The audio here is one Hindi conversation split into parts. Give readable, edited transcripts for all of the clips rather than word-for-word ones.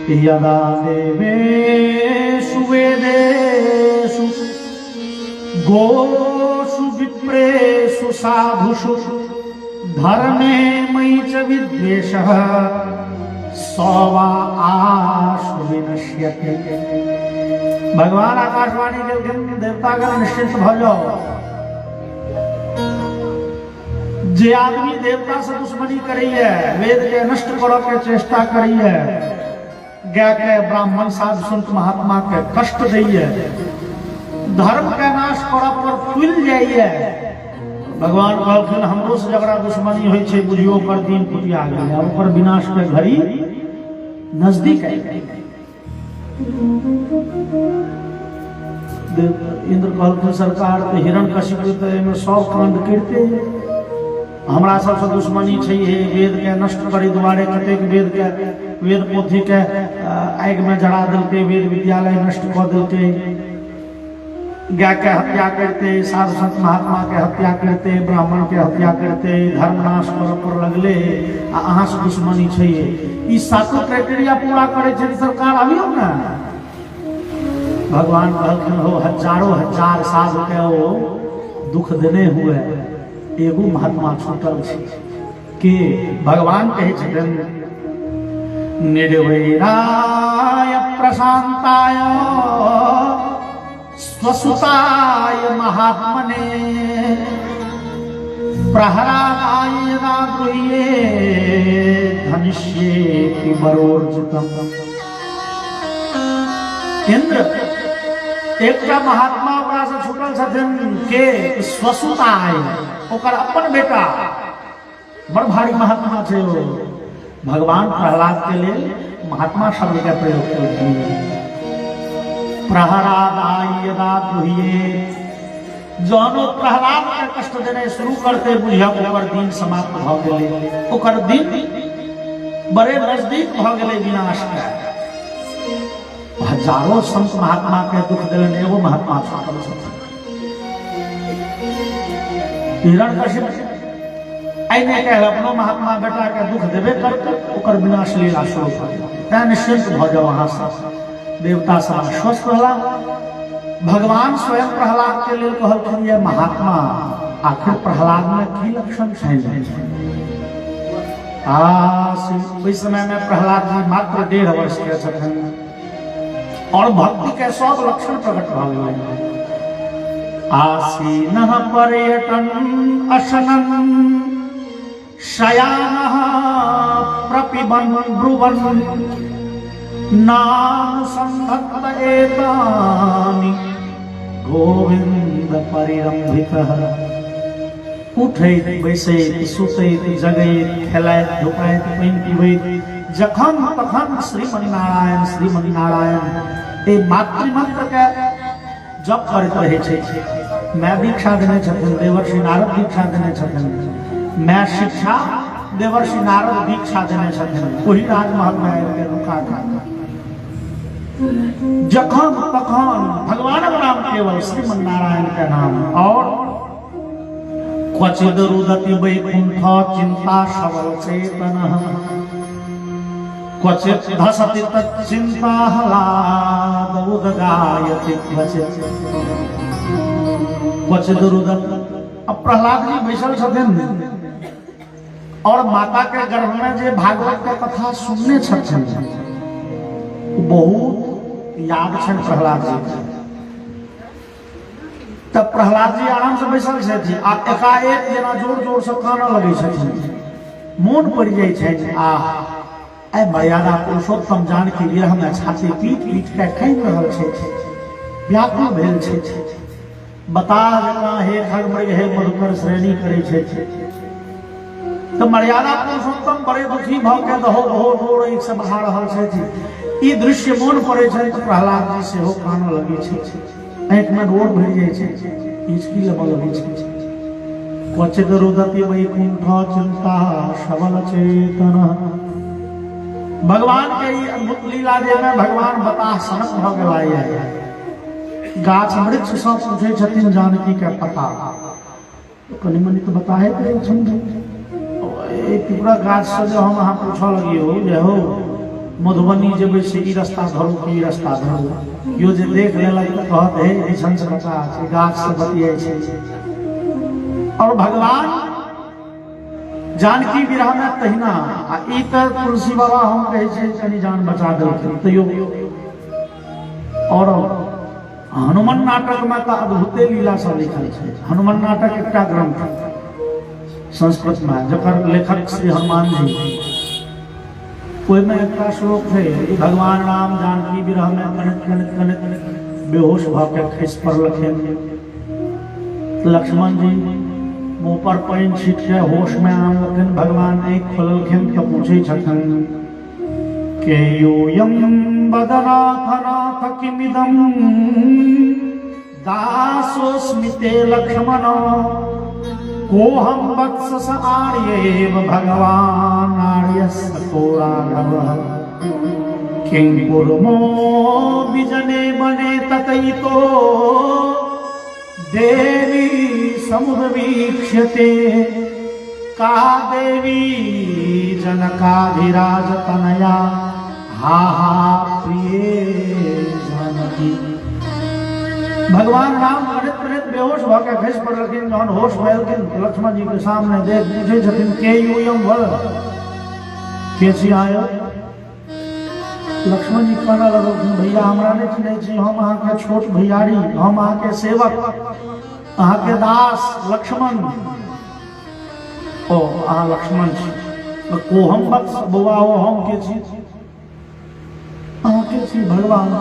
यदा देवेषु वेदेषु गोषु विप्रेषु साधुषु धर्मे मयि च विद्वेषः स वा आशु विनश्यते। भगवान आकाशवाणी के देवतागण निश्चिंत भ जाओ। जे आदमी देवता से दुश्मनी करी है, वेद के नष्ट करे के चेष्टा करी है, गा के ब्राह्मण साधु संत महात्मा के कष्ट दी है, धर्म के नाश करे पर फूल जाइए, भगवान कहलखिन हमरो से जकरा दुश्मनी होई छे बुझियो कर दिन फुटिया गेल, ओकर विनाश के घड़ी नजदीक आई। इंद्र कहलखिन सरकार तो हिरण्यकशिपु तो में सब कांड करते, हमरा सबसे दुश्मनी छै वेद के नष्ट करे दुआरे कतेक वेद के वेद पोथी के आग में जड़ा देलकै, वेद विद्यालय नष्ट कऽ देलकै, गाय के हत्या करते, साधु संत महात्मा के हत्या करते, ब्राह्मण के हत्या करते, धर्म नाश करऽ पर लगले, आ अहाँ से दुश्मनी छै। ई सातो क्राइटेरिया पूरा करे छै सरकार अभियो ना। भगवान कहलखिन हो हजारों हजार साल के ओ दुख देने हुए एगो महात्मा छूटल छै के भगवान कहे छथिन निर्वैराय प्रशांताय स्वसुताय महात्मने प्रहरादाय राद्रुये धनिष्येति वरोर्जितम्। इंद्र एकटा महात्मा ओकरा से छूटल छथिन के स्वसुताय, ओकर अपन बेटा बड़ भारी महात्मा छै ओ। भगवान प्रहलाद के लिए महात्मा शब्द का प्रयोग केलखिन। प्रहरादाय राद्रुये, जौन प्रहलाद के कष्ट देने शुरू करते बुझिया ओकर दिन समाप्त भ गेलै, ओकर दिन बड़े नजदीक भ गेलै विनाश के। हजारों संत महात्मा के दुख देने एगो महात्मा छूटल छथिन। हिरण्यकशिपु आइने के अपनो महात्मा बेटा के दुख देबे करते, ओकर विनाश लीला शुरू भ गेल। तैं निश्चिंत भ जाओ, अहाँ सब देवता सब आश्वस्त रहला। भगवान स्वयं प्रहलाद के लिए कहलखिन ये महात्मा आखिर प्रहलाद में की लक्षण छै। उस समय में प्रहलाद जी मात्र 1.5 वर्ष के छथिन और भक्ति के सब लक्षण प्रकट भ गेलै। आसीनः पर्यटन अशनन् शयानः प्रपिबन् ब्रुवन् नानुसन्धत्त एतानि गोविंद परिरंभितः। उठैत बैसैत सुतैत जगैत खेलैत धुपैत पानि पीबैत जखन तखन श्रीमन्नारायण श्रीमन्नारायण ए मातृमंत्र के जप करैत रहै छै। मैं दीक्षा देने छथिन, देवर्षि नारद दीक्षा देने छथिन। मैं शिक्षा देवर्षि नारद दीक्षा देने छथिन। वही राजमहल में आबि के रुका था। जखन तखन भगवान नाम केवल श्रीमन्नारायण के नाम। और क्वचिद रुदति वैकुंठ चिंता सबल चेतनः, क्वचित् धसति तच्चिंता ह्लाद उदगायति क्वचित्। क्वचित् रुदति। अब प्रहलाद जी बैसल छथिन और माता के गर्भ में जे भागवत के कथा सुनने छथिन, बहुत याद छन प्रहलाद जी। तब प्रहलाद जी आराम से बैसल छथिन आ एकाएक जेना जोर जोर से कानऽ लगै छथिन। मोन पड़ि जाइ छै आ मर्यादा पुरुषोत्तम जानकी विरह में छाती पीट पीट के कांपि रहल छै, व्याकुल भेल छै। बता जेना हे खगमृग हे मधुकर श्रेणी करै छै। तो मर्यादा पुरुषोत्तम बड़े दुखी भ के दहो दहो डोर एक से बहा रहल छै। ई दृश्य मोन पड़े छै तो प्रहलाद जी सेहो कानऽ लगै छै, आँखि में डोर भरि जाइ छै, हिचकी लेबऽ लगै छै। क्वचित् रुदति वैकुंठ चिंता सबल चेतनः। भगवान के ई अद्भुत लीला जे में भगवान बताह सनक भ गेलाए। गाछ वृक्ष सब पूछे छथिन जानकी के पता, तो कनि मनि तो बताहे छथिन। पूरा गाछ से जो हम अहाँ पूछऽ लगियो जे हो मधुबनी जेबै से ई रास्ता धरू कि ई रास्ता धरू, यो जे देख लेलक तऽ कहत हे ऐसन से बचा छै, गाछ से बतियाइ छै। और भगवान जानकी विरह में तहिना आ ई तऽ तुलसी बाबा हम कहै छै कनि जान बचा देलखिन तैयो। और हनुमान नाटक में तऽ अद्भुते लीला सब लिखल छै। हनुमान नाटक एकटा ग्रंथ संस्कृत में जकर लेखक श्री हनुमान जी, ओहिमे एकटा श्लोक है, भगवान राम जानकी विरह में कनक कनक कनक बेहोश भऽ के खसि पड़लखिन। लक्ष्मण जी मुँह पर पानि छीट के होश में आनलखिन। भगवान आँखि खोललखिन तऽ पूछै छथिन के यूयं बदनाथ नाथ किमिदं दासोऽस्मि ते लक्ष्मण कोहम वत्स आर्येव भगवान आर्यस्य को राघवः किं कुर्मो विजने वने ततैतो देवी समुद्रवीक्ष्यते का देवी जनकाधिराज तनया हा हा प्रिये जानकी। भगवान राम कनित कनित बेहोश भऽ के खसि पड़लखिन। जहन होश भेलखिन लक्ष्मण जी के सामने देख पूछे छथिन के यूयम वल, के छी आयो। लक्ष्मण जी कहना लगलखिन भैया हमरा नहीं चिन्है छी, हम अहाँ के छोट भैयारी, हम अहाँ के सेवक, अहाँ के दास लक्ष्मण। ओ अहाँ लक्ष्मण छी, को हम वत्स बौआ ओ हम के छी, अहाँ के छी भगवान।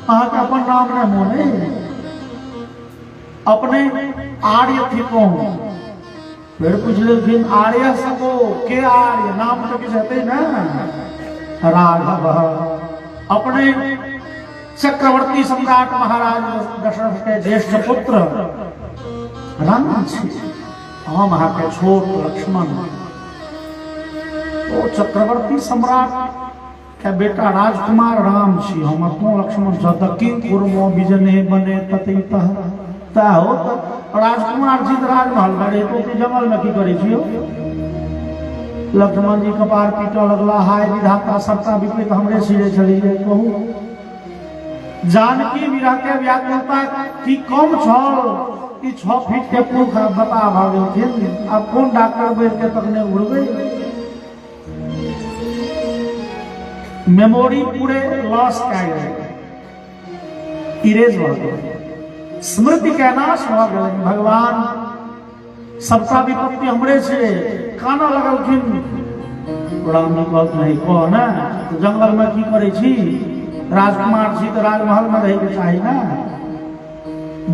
अहाँ के अपन नाम नहीं मोने, अपने आर्य थी कौन। फिर पूछ लेकिन आर्य सबो के आर्य, नाम तो किस हते ना राघव। अपने चक्रवर्ती सम्राट महाराज दशरथ के ज्येष्ठ पुत्र राम छी, हम अहाँ के छोट लक्ष्मण। ओ चक्रवर्ती सम्राट के बेटा राजकुमार राम छी, हम अपनो लक्ष्मण छ। किं कुर्मो विजने बने ततैतः, ता हो राजकुमार जी राजमहल में रहे तो जंगल में की करे छियो। लक्ष्मण जी कपार पीटऽ लगला, हाय विधाता सबटा विपरीत हमरे सिरे चली जाए। कहू जानकी विरह के व्याकुलता की कम छल। ई 6 फीट के पुरुष बता भागलखिन, अब कोन डॉक्टर बैठ के तकने उड़बै। मेमोरी पूरे लॉस कए गए, इरेज भऽ गेल, स्मृति के नाश भऽ गेल। भगवान सबका विपत्ति हमरे से काना लगलखिन। राम जी कहत नहीं कह ना, तो जंगल में की करे छी, राजकुमार छी तो राजमहल में रहे के चाही ना।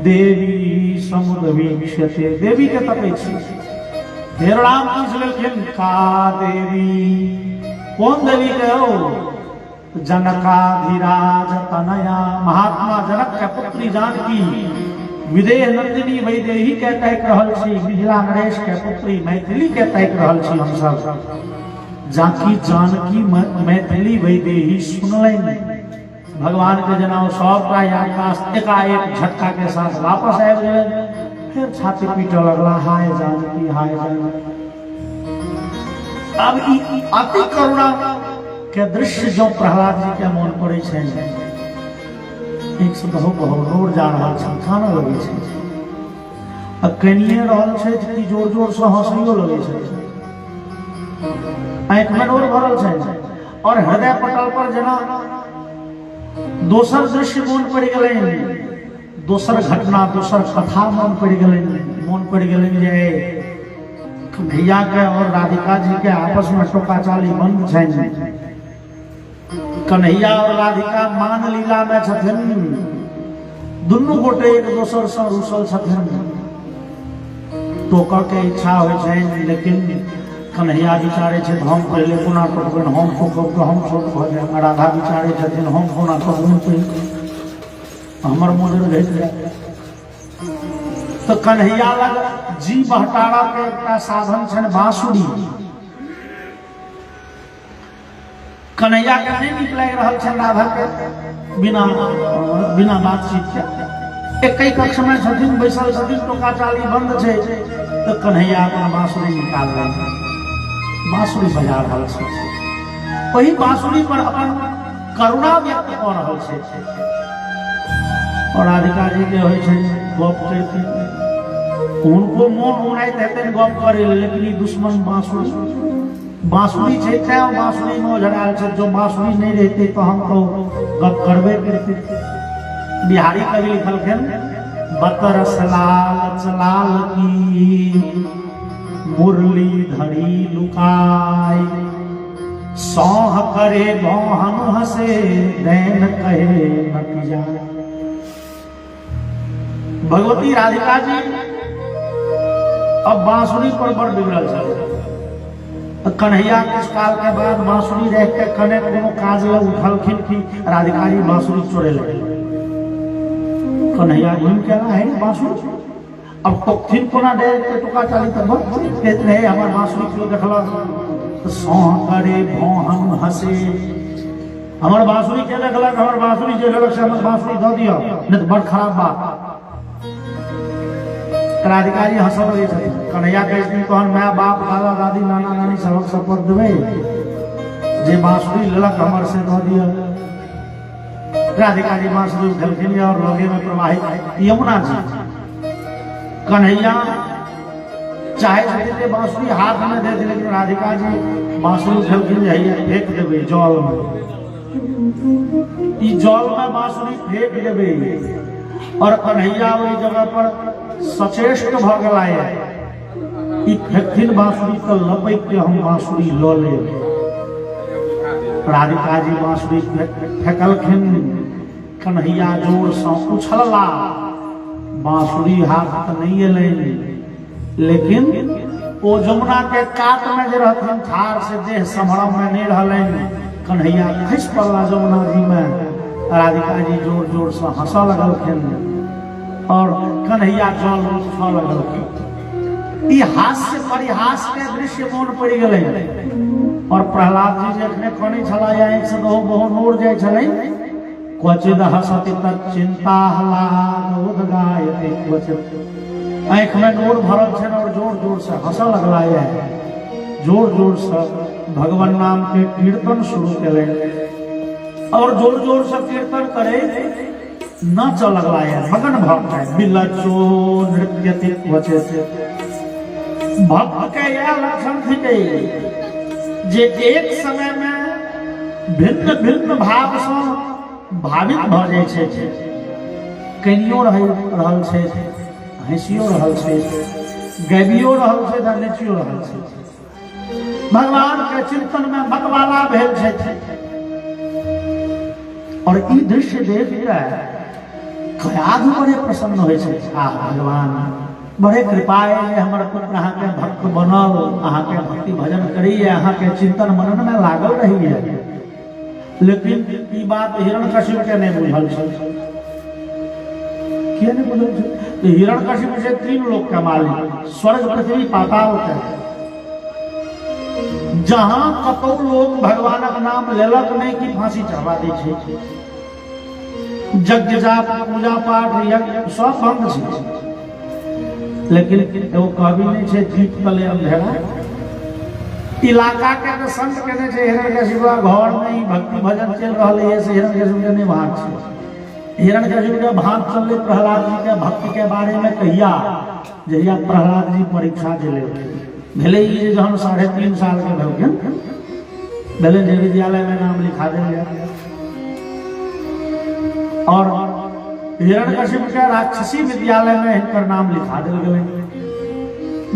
देवी समुद्र वीक्ष्यते, देवी के तकै छी। फिर राम पूछ लेलखिन का देवी, कौन देवी के हो। जनकाधिराज तनया, महात्मा जनक के पुत्री जानकी विदेह नंदिनी वैदेही के तैक रहल छी, मिथिला नरेश के पुत्री मैथिली के तैक रहल छी। हम सब जाकी जानकी मैथिली वैदेही सुनलनि। भगवान के जना सबका याददाश्त एकाएक झटका के साथ वापस आबि गेल। फिर छाती पीटऽ लगला, हाय जानकी हाय जानकी। अब ई अति करुणा के दृश्य जो प्रहलाद जी के मन पड़े छै, एक से बहुत रोड जा रहा छै, खाना लगे छै, आ कनिए रहल छै कि जोर जोर से हंसियो लगे छै, आंख में नोर भरल छै। और हृदय पटल पर जना दोसर दृश्य मन पड़ गए, दोसर घटना दोसर कथा मन पड़ गए। मन पड़ गए जे कन्हैया के और राधिका जी के आपस में टोकाचाली बंद छै। कन्हैया और राधिका मान लीला में छथिन, दुनू गोटे एक दोसर से रुसल छथिन। टोकऽ के इच्छा होइ छै, लेकिन कन्हैया विचारे छै हम पहले कोना टोकबनि, हम टोकब तऽ हम छोट भऽ जायब। राधा विचारे छथिन हम कोना टोकबनि, हमर मोजर घटि जायत। तो कन्हैया लग जी बहटारा के एकटा साधन छनि बांसुरी। कन्हैया के नहीं नीक लागि रहल छनि राधा के बिना बातचीत के। एक कक्ष में छथिन बैसल छथिन, टोकाचाली बंद छै, तो कन्हैया अपना बांसुरी निकाल रहे, बांसुरी बजा रहल छै। वही बांसुरी पर अपन करुणा व्यक्त कर रहल छै। और राधिका जी के होइ छै गप करते, उनको मोन उनाइत हेतै गप करे, लेकिन ई दुश्मन बांसुरी छै तैं बांसुरी में झड़ाल छै। जो बांसुरी नहीं रहते तो हम तो गप करबे करते। बिहारी कवि लिखलखिन, बतरस लाल चलाल की मुरली धड़ी लुकाई, सौह करे मोहन हसे दैन कहे न जाए। भगवती राधिका जी अब बांसुरी पर बड़ बिगड़ल छल। कन्हैया किस काल के बाद बांसुरी रह के कने कोनो काज ले उठलखिन कि राधिका जी बांसुरी छोड़े लगे। कन्हैया घूम के आला है बांसुरी, अब टोकथिन कोना दे के टुका चाली तब कहते रहे हमर बांसुरी क्यों देखला, सौ करे मोहन हसे, हमर बांसुरी के देखला, हमर बांसुरी जे लगल से हमर बांसुरी द दियो नहीं तो बड़ खराब बात। राधिका जी हंसल रही थी। कन्हैया के दिन तहन माय बाप दादा दादी नाना नानी सबक शपथ देवे जे बांसुरी ललक हमर से द दियो। राधिका जी बांसुरी उठलखिन और लगे में प्रवाहित यमुना जी। कन्हैया चाहे थे बांसुरी हाथ में दे दी, लेकिन राधिका जी बांसुरी उठलखिन फेंक देवे जल में, ई जल में बांसुरी फेंक देवे। और कन्हैया वही जगह पर सचेष्ट भ गलाय, ई फेंकथिन बांसुरी तो लपैक के हम बांसुरी ल ले। राधिका जी बांसुरी फेंकलखिन, कन्हैया जोर से उछलला, बांसुरी हाथ तो नहीं एलै, लेकिन ओ जमुना के कात में जे रहथिन ठार से देह संभरम में नहीं रहलन। कन्हैया खसि पड़ला जमुना जी में। राधिका जी जोर जोर से हंसऽ लगलखिन और कन्हैया जल उछल लगलखिन। ई हास्य परिहास के दृश्य मोन पड़ि गेलै। और प्रहलाद जी जे अखने कनै छला आँखि से बहु नोर जाइ छलै, क्वचिद हसति तच्चिंता ह्लाद गायते क्वचिद, आँख में नोर भरल छन और जोर जोर से हंसऽ लगला है। जोर जोर से भगवान नाम के कीर्तन शुरू केले और जोर जोर से कीर्तन करे नाच लगला है। मगन भक्त है, बिलचो नृत्यति क्वचित। भक्त के यह लक्षण थी जे एक समय में भिन्न भिन्न भाव से भावित भ जाय छै, कनियो रहल छै, हंसियो रहल छै, गबियो रहल छै, नचियो रहल छै, भगवान के चिंतन में मतवाला भेल छै। और ई दृश्य देख के कयाधु बड़े प्रसन्न होय छै। आ भगवान बड़े कृपाए हमर पुत्र अहाँ के भक्त बनल, अहाँ के भक्ति भजन करिए, अहाँ के चिंतन मनन में लागल रही है। लेकिन ई बात हिरण्यकशिप के नहीं बुझल छै। किया नहीं बुझल छै? हिरण्यकशिप से 3 लोक के मालिक, स्वर्ग पृथ्वी पाताल के, जहां कतौ लोग भगवानक नाम लेलक नहीं कि फांसी चढ़वा दै छै। यज्ञ जाप पूजा पाठ यज्ञ सब बंद छै, लेकिन एगो कवि नहीं छै, दीप तले अंधेरा। इलाका के संत केने छै हिरण्यकशिप घर में ही भक्ति भजन चल रहल है, से हिरण्यकशिप के नहीं भाग छै। हिरण्यकशिप के भाग चलले प्रहलाद जी के भक्ति के बारे में कहिया जहिया प्रहलाद जी परीक्षा दिले भेले, जहन 3.5 साल के भेलखिन भेले जे विद्यालय में नाम लिखा देल। और हिरण्यकशिप के राक्षसी विद्यालय में इनकर नाम लिखा देल गेलै।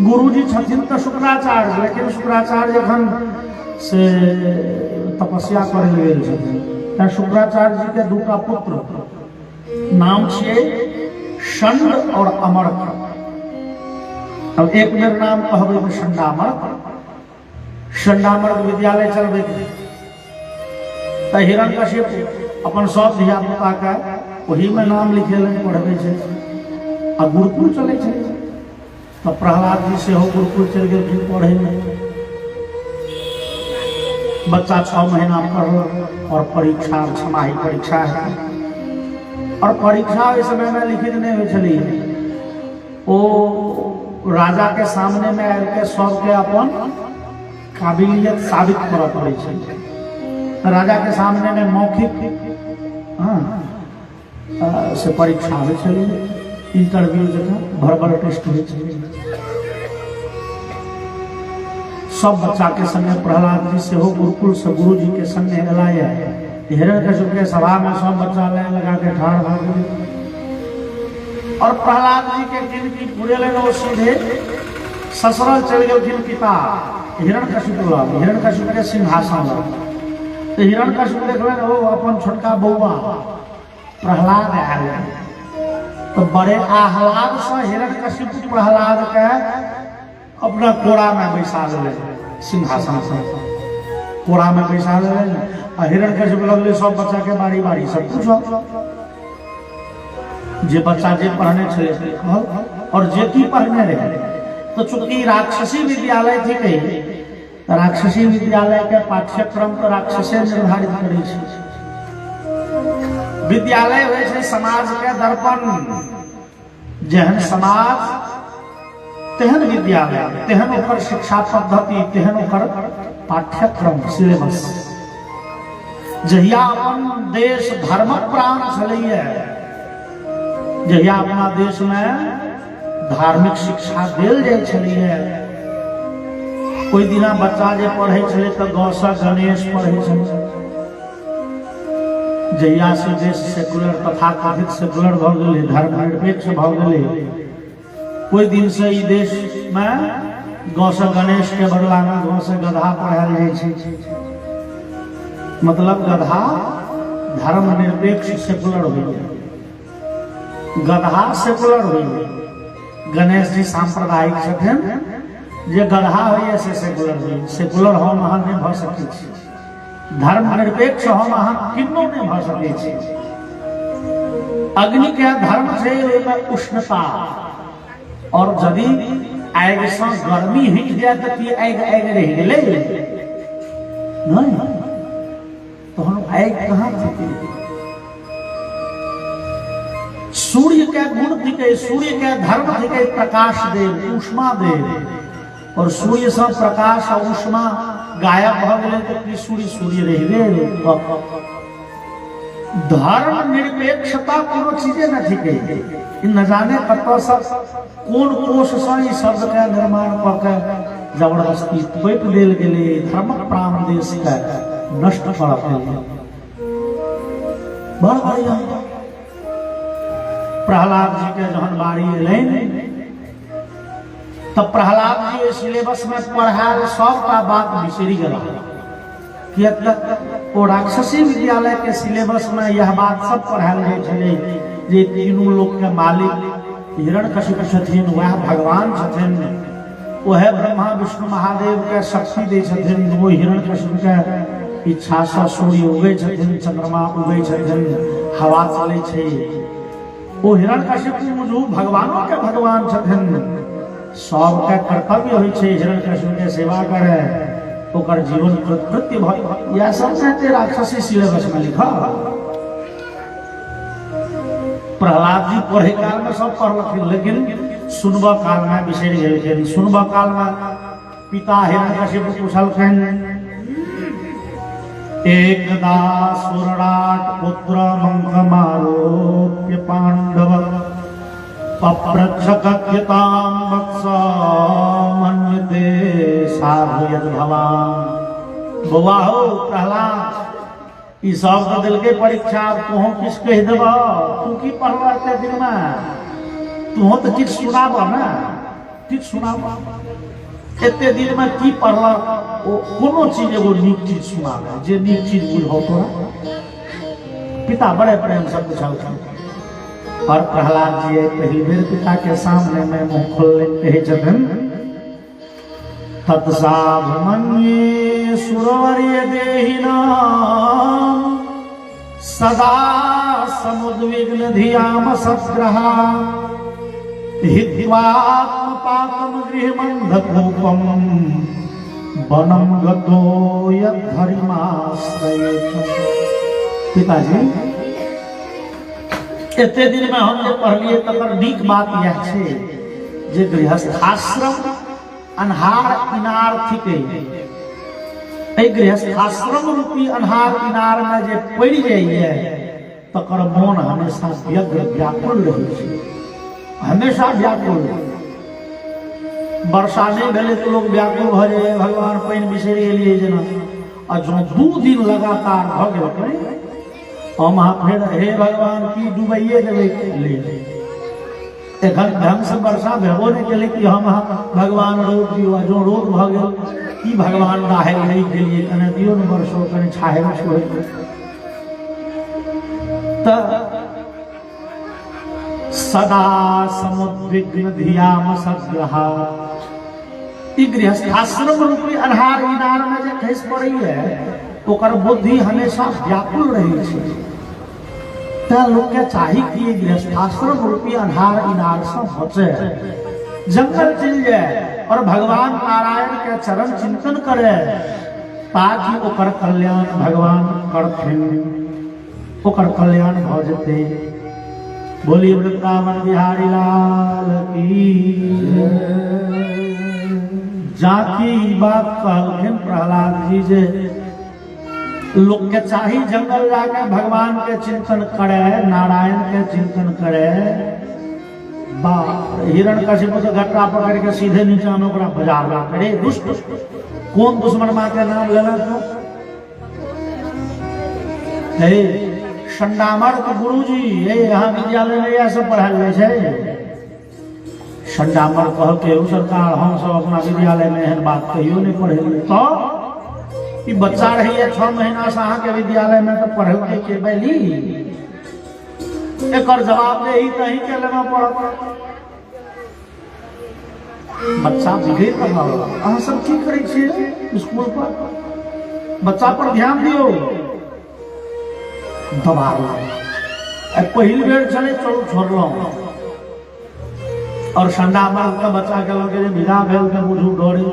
गुरुजी छथिन तो शुक्राचार्य, लेकिन शुक्राचार्य एखन से तपस्या करे गेल छथिन। शुक्राचार्य जी के 2टा पुत्र नाम छियै षण्ड और अमर्क। अब एक बेर नाम कहबै तो षण्डामर्क विद्यालय चलबै। तो हिरण्यकशिप अपन सब धिया पुता के वही में नाम लिखेलन, पढ़बे छै आ गुरुकुल चले छै। तो प्रहलाद जी से हो गुरुकुल चल गेलखिन पढ़े में। बच्चा 6 महीना पढ़ल और परीक्षा छमाही परीक्षा है। और परीक्षा इस समय में लिखित नहीं हुई छली, ओ राजा के सामने में आके सबके अपन काबिलियत साबित करऽ पड़े छै। राजा के सामने में मौखिक से परीक्षा हो चली, इंटरव्यू जगह भर टेस्ट हो चली। सब बच्चा के संगे प्रहलाद जी से हो गुरुकुल से गुरु जी के संगे लाया। हिरण्यकशिपु के सभा में सब बच्चा लाइन लगा के ठाड़ भाग गए और प्रहलाद जी के जिनकी पूरे लेन वो सीधे ससुराल चल गए पिता हिरण्यकशिपु के सिंहासन तो हिरण्यकशिपु देख लेन वो अपन छोटका बउआ प्रहलाद आयल तो बड़े आह्लाद से हिरण्यकशिपु प्रहलाद के अपना कोड़ा में बैसा ले सिंहासन से कोड़ा में बैसा ले और हिरण्यकशिपु लगले सब बच्चा के बारी बारी सब पूछो जे बच्चा जे पढ़ने छे और जे की पढ़ने रहे। तो चूंकि राक्षसी विद्यालय थी कही राक्षसी विद्यालय के पाठ्यक्रम तो राक्षसे निर्धारित करे छे। विद्यालय होय छे समाज के दर्पण, जेहन समाज तेहन विद्यालय, तेहन ओकर शिक्षा पद्धति, तेहन ओकर पाठ्यक्रम सिलेबस। जहिया अपन देश धर्म प्राण छलैया, जहिया अपना देश में धार्मिक शिक्षा देल जाय छलैया, कोई दिना बच्चा जे पढ़े छले तो गौसा गणेश पढ़े छले। जहिया से देश सेकुलर तथा कथित सेकुलर भ गेलै, धर्मनिरपेक्ष भ गेलै, कोई दिन से ई देश में गौसा गणेश के बदला में गौसा गधा पढ़ायल जाय छै। मतलब गधा धर्मनिरपेक्ष सेकुलर हो गया, गधा सेकुलर हो गया। गणेश जी सांप्रदायिक छथिन, जे गधा होइए से सेकुलर होइए। सेकुलर हम अहाँ नहीं भ सकै छी, धर्मनिरपेक्ष हम अहाँ किन्नो नहीं भ सकै छी। अग्नि के धर्म छै ओइमे उष्णता, और यदि आगि से गर्मी हटि जाए तो कि आगि आगि रह गेलै नहीं, तो हम आगि कहाँ थी। सूर्य के गुण थिके, सूर्य के धर्म थिके प्रकाश देव, उष्मा देव, और सूर्य से प्रकाश और उष्मा गायब भ गेलै तो सूर्य सूर्य रह गेल। धर्म निरपेक्षता कोनो चीजे न थिके, न जाने कत सब कोन कोश से ई शब्द के निर्माण क के जबरदस्ती तोप देल गेलै, धर्म प्राण देश के नष्ट कर देल। बड़ बढ़िया प्रहलाद जी के जहन बारी एलैन तब प्रहलाद जी सिलेबस में पढ़ायल सबटा बात बिसरि गेला। कियाक ओ राक्षसी विद्यालय के सिलेबस में यह बात सब पढ़ायल जाय छलै जे तीनों लोक के मालिक हिरण्यकशिपु छथिन, वह भगवान छथिन, वह ब्रह्मा विष्णु महादेव के शक्ति दै छथिन। वो हिरण्यकशिपु के इच्छा से सूर्य उगै छथिन, चंद्रमा उगै छथिन, हवा चलै छै। वो हिरण्यकशिपु भगवानों के भगवान छथिन। सबके कर्तव्य होइ छै हिरण्यकशिपु के सेवा करे, ओकर जीवन कृत्य भ या सब कहते राक्षसी सिलेबस में लिखा। प्रहलाद जी पढ़े काल में सब पढ़लखिन, लेकिन सुनबा काल में बिसरि गेलखिन। सुनबा काल में पिता हिरण्यकशिपु पूछलखिन, एकदा सुरराट पुत्र मंकमारोप्य पांडव पप्रच्छकत्यतां वत्स मन्यते साधु यद् भवान्। बौआ हो प्रहलाद, ई सब तो दिल के परीक्षा, तू किस कह देब, तू की पढ़ल एते दिन में, तू तो किछ सुनाब ना, किछ सुनाब एते दिन में की पढ़ल, कोनो चीज एगो नीक चीज सुनाब जे नीक चीज बुझो तोरा। पिता बड़े प्रेम से पूछलखिन और प्रहलाद जी पहली बेर पिता के सामने में मुंह खोलने कहे छथिन, तत्साधुमन्ये सुरवर्य देहिना सदा समुद्विग्न धियाम सद्ग्रहा हित्वात्मपातम गृहमन्धकूपम वनम गतो यद्धरिमाश्रयेत। पिताजी एते दिन में हम पढ़लिए तकर नीक बात यह छै जे गृहस्थाश्रम अन्हार इनार थिके, गृहस्थाश्रम रूपी अन्हार इनार में जे पड़ जाइए तकर मन हमेशा व्यग्र व्याकुल रहे छै, हमेशा व्याकुल। वर्षा नहीं भेले तो लोग व्याकुल भ जाए, भगवान पानि बिसरि एलियै जेना। आ जो 2 दिन लगातार भ गेल हम फेर हे भगवान की डुबाइए देबै ले, एखन ढंग से वर्षा भेबो नहीं केले कि हम भगवान रोक दियो। जो रोक भ गेल कि भगवान दाहल नहीं गेलिए, कने दियो न वर्षो, कने छाहर छोड़ त सदा समुद्विग्न धियाम सग्रहा। ई गृहस्थाश्रम रूपी अन्हार इनार में जे खस पड़ी है ओकर बुद्धि हमेशा व्याकुल रही छै। त लोग के चाही कि गृहस्थाश्रम रूपी अन्हार इनार से बचे, जंगल चल जाए और भगवान नारायण के चरण चिंतन करे, ताकि ओकर कल्याण भगवान करथिन, ओकर कल्याण भ जेते। बोलिए वृंदावन बिहारी लाल की। जाकी बात कहलखिन प्रहलाद जी जे लोग के चाही जंगल जाके भगवान के चिंतन करे, नारायण के चिंतन करे। हिरण्यकशिपु तो घटना पकड़ के सीधे नीचा में ओकरा बाजार ला करे। दुष्ट कौन दुश्मन माँ के नाम लेना तो हे संडामर के गुरुजी हे यहाँ विद्यालय में यह सब पढ़ाई जाए छै। संडामर कह के सरकार हम सब अपना विद्यालय में एहन बात कहियो नहीं पढ़े तो ई बच्चा रही है 6 महीना से अहाँ के विद्यालय में तो पढ़े के बैली एक जवाब दे ही कहीं के लेना पड़त। बच्चा बिगड़ कर अहाँ सब की करे छिए स्कूल पर, बच्चा पर ध्यान दियो। दबार पहिल बेर चले चलो छोड़लो और संडामर का बच्चा के विदा भेल के बुझू डोरी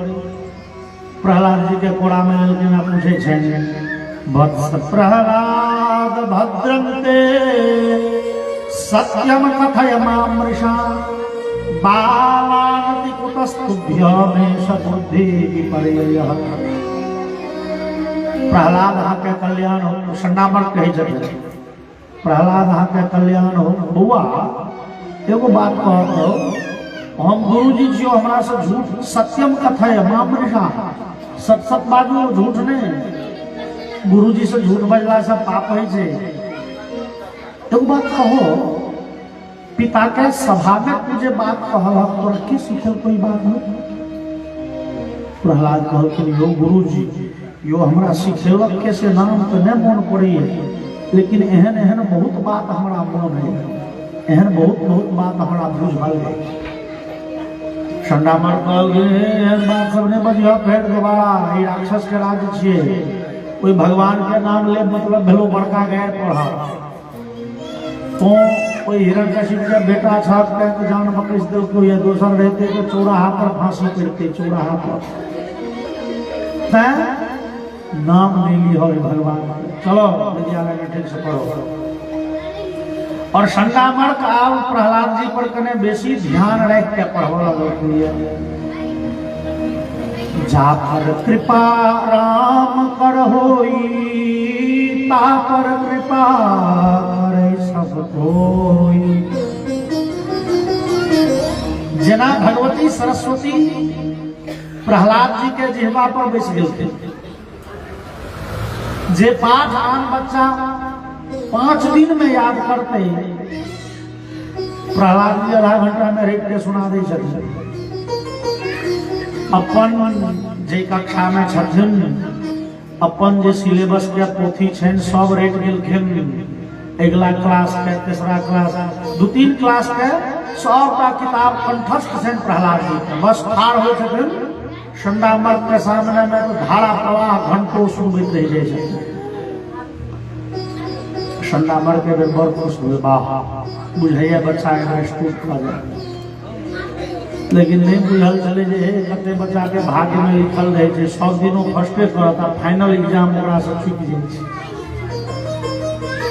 प्रहलाद जी के कोड़ा में लेकिन पूछे छे वत्स प्रहलाद भद्रन्ते सत्यम कथय मामृषा बालानति कुतस्तुभ्यमेष बुद्धि विपर्ययः। प्रहलाद अहाँ के कल्याण हो। संडामर कहे छथिन प्रहलाद अहाँ के कल्याण हो। बउआ एगो बात कहत हो, हम गुरुजी छियो, हमरा से झूठ सत्यम कथय मामृषा, सत सत बाजू, झूठ नहीं। गुरुजी से झूठ बजला से पाप है छे। एगो बात कहो, पिता के सभा में तुझे बात कहल तोरा की सीखल कोई बात नहीं। प्रहलाद कहलखिन यो गुरुजी यो हमरा सिखेलक के से नाम तो नहीं मन पड़ी है, लेकिन एहन एहन बहुत बात हमरा मन है, एहन बहुत बहुत बात हमरा बुझल है। संडामर कहलखिन एहन बात सब नहीं बजिया, फेर दोबारा ई राक्षस के राज छिए, कोई भगवान के नाम ले मतलब भेलो बड़का गैर पढ़ा तो कोई हिरण्यकशिप के बेटा छाप के जान बकस दे को या दोसर रहते तो चौराहा पर फांसी करते, चौराहा पर नाम नहीं ली हो भगवान। चलो विद्यालय में ठीक से पढ़ो। और संडामर का प्रहलाद जी पर कने बेसी ध्यान रख के पढ़वा जा पर कृपा राम कर होई, ता पर कृपा करे सब कोई। जना भगवती सरस्वती प्रहलाद जी के जिह्वा पर बैस गेलखिन। जे पाठ आन बच्चा 5 दिन में याद करते, प्रहलाद जी आधा घंटा में रेट के सुना दे छथिन। अपन जे कक्षा में छथिन, अपन जे सिलेबस के पोथी छन सब रेट गेलखिन। अगला क्लास के, तीसरा क्लास, 2-3 क्लास के सबटा किताब कंठस्थ छन प्रहलाद जी के। बस ठाड़ हो छथिन संडामर के सामने में तो धारा प्रवाह घंटों सुनबैत रह जाए छै। संडामर के बेर बड़ खुश हुए, वाह बुझैया बच्चा स्कूल कर जाए, लेकिन नहीं बुझल चले जे कते बच्चा के भाग्य में लिखल रहे छै 100 दिनों फर्स्टे करता, फाइनल एग्जाम ओकरा से छूट जाए छै।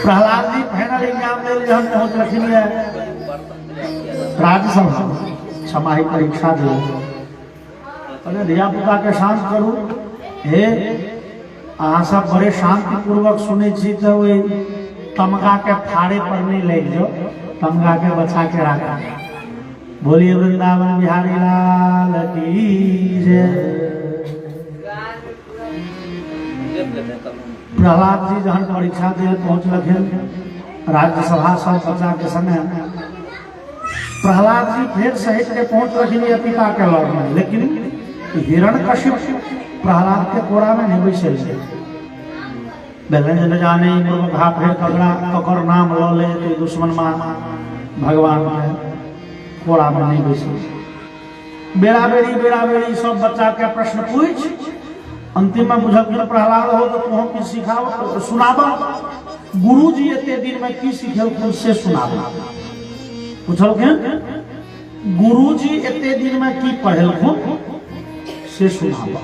प्रहलाद जी फाइनल एग्जाम लेल जहन पहुंचलखिन है राज्यसभा छमाही परीक्षा दे, धिया पुता के शांत करू। हे अहाँ सब बड़े शांति पूर्वक सुने छी तो वही तमगा के फाड़े पर नहीं ले जाओ, तमगा के बचा के रखा। बोलिए वृंदावन बिहारी लाल की जय। प्रहलाद जी जहन परीक्षा दे पहुंचलखिन राज्यसभा सब बच्चा के समय, प्रहलाद जी फिर सहित के पहुंचलखिन ये पिता के लड़ में, लेकिन हिरण्यकशिप प्रहलाद के कोड़ा में नहीं बैसल छे। बेलन जाने घा फिर ककर नाम लो ले तो दुश्मन मान भगवान के कोड़ा में नहीं बैसल। बेड़ा बेड़ी सब बच्चा के प्रश्न पूछ, अंतिम में बुझल प्रहलाद हो तो तुम की सिखाओ सुनाबो, गुरु जी एते दिन में की सिखेलखिन से सुनाबो। पूछलखिन गुरु जी एते दिन में की पढ़ेलखिन से सुनाबो।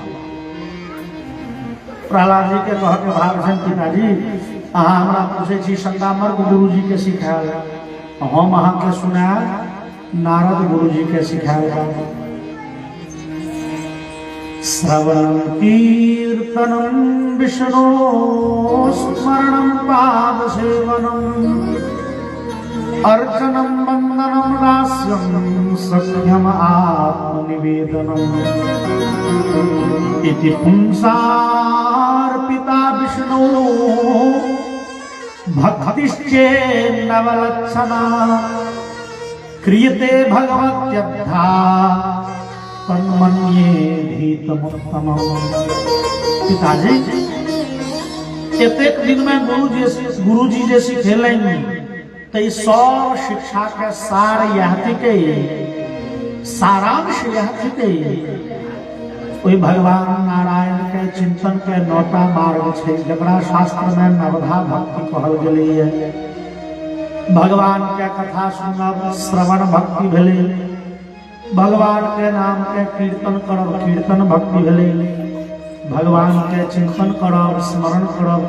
प्रहलाद जी के कह के भाग छन पिताजी अहाँ हमरा पूछे छी संदामर गुरु जी के सिखायल, हम अहाँ के सुनायल नारद गुरु जी के सिखायल। श्रवणं कीर्तनं विष्णु स्मरणं पाद सेवनम् अर्चनं वंदनं दास्यं सख्यम आत्मनिवेदनम् इति पुंसार्पिता विष्णु भक्तिश्चेन्नवलक्षणा क्रियते भगवत्यद्धा तन्मन्येधीतमुत्तमम्। पिताजी एतेक दिन में गुरु जी जे सिखेलेंगे तो सब शिक्षा के सार यह थिके, सारांश यह थिके कोई भगवान नारायण के चिंतन के नौटा मार्ग छे, जकरा शास्त्र में नवधा भक्ति कहल गेलै है। भगवान के कथा सुनब श्रवण भक्ति भेलै, भगवान के नाम के कीर्तन करब कीर्तन भक्ति भेलै, भगवान के चिंतन करब स्मरण करब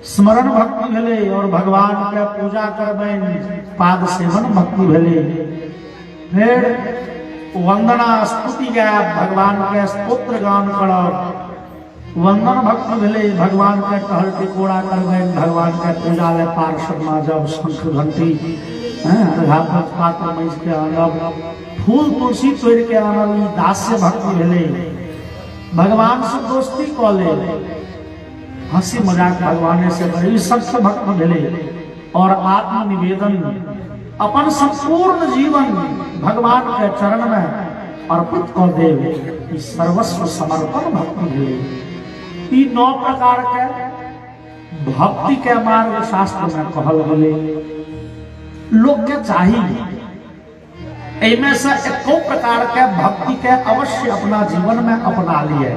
स्मरण भक्ति भेलै, और भगवान के पूजा करबैन पाद सेवन भक्ति भेलै। फिर वंदना स्तुति गायब, भगवान के स्तोत्र गान करब वंदन भक्ति भेलै, भगवान के टहल टिकोड़ा करबैन, भगवान के पूजा ले पार्षद माजब शंख घंटी पात्र मैस के आनब, फूल तुलसी तोड़ के आनब, दास्य भक्ति भेलै। भगवान से दोस्ती क ले, हंसी मजाक भगवान से बड़ी सत्य भक्ति भेलै। और आत्मनिवेदन अपन संपूर्ण जीवन भगवान के चरण में अर्पित कर देव, सर्वस्व समर्पण भक्ति भेलै। ई 9 प्रकार के भक्ति के मार्ग शास्त्र में कहल गेलै। लोग के चाहिए इनमें से एको प्रकार के भक्ति के अवश्य अपना जीवन में अपना लिए,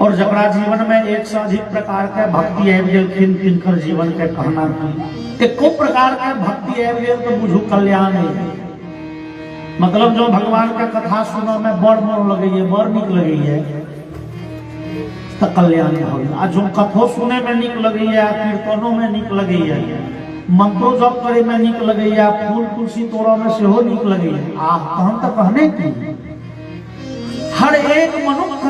और जकरा जीवन में एक से अधिक प्रकार के भक्ति आबि गेल तिनकर जीवन के कहना की एको प्रकार के भक्ति आबि गेल तो बुझू कल्याण है। मतलब जो भगवान के कथा सुनो में बड़ मन लगैए, बड़ निक लगैए तो कल्याण हो। आ जो कथो सुने में निक लगैए, कीर्तनों में निक लगैए, मंत्रो जप करे में निक लगैया, फूल तुलसी तोड़ा में सेहो निक लगैया। हम तो कहने की हर एक मनुष्य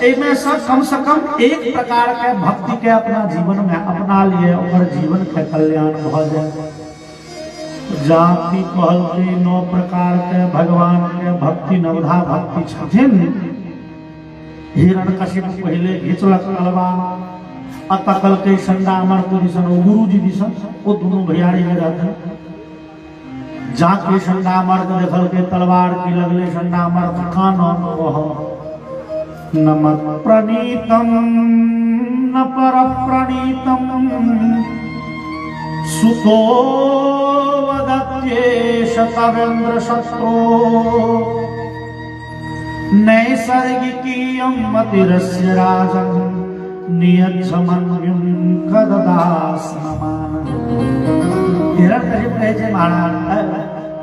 इनमें से कम एक प्रकार के भक्ति के अपना जीवन में अपना लिए और जीवन के कल्याण भ जाए। जाति कहल के 9 प्रकार के भगवान के भक्ति नवधा भक्ति छथिन। हिरण्यकशिप पहले घिचलक तलवार अतकल के संदामर को दिसन गुरु जी दिसन वो दोनों भैयारी में रहते। जाके संदामर को देखल के तलवार की लगले संदामर कानन वह नमत प्रणीतम न पर प्रणीतम सुतो वदत्ये शतवेन्द्र शत्रो नैसर्गिकीयं मतिरस्य राजन् नियच्छमन्युं कददास्नमान। हिरण्यकशिप कहे छे महाराज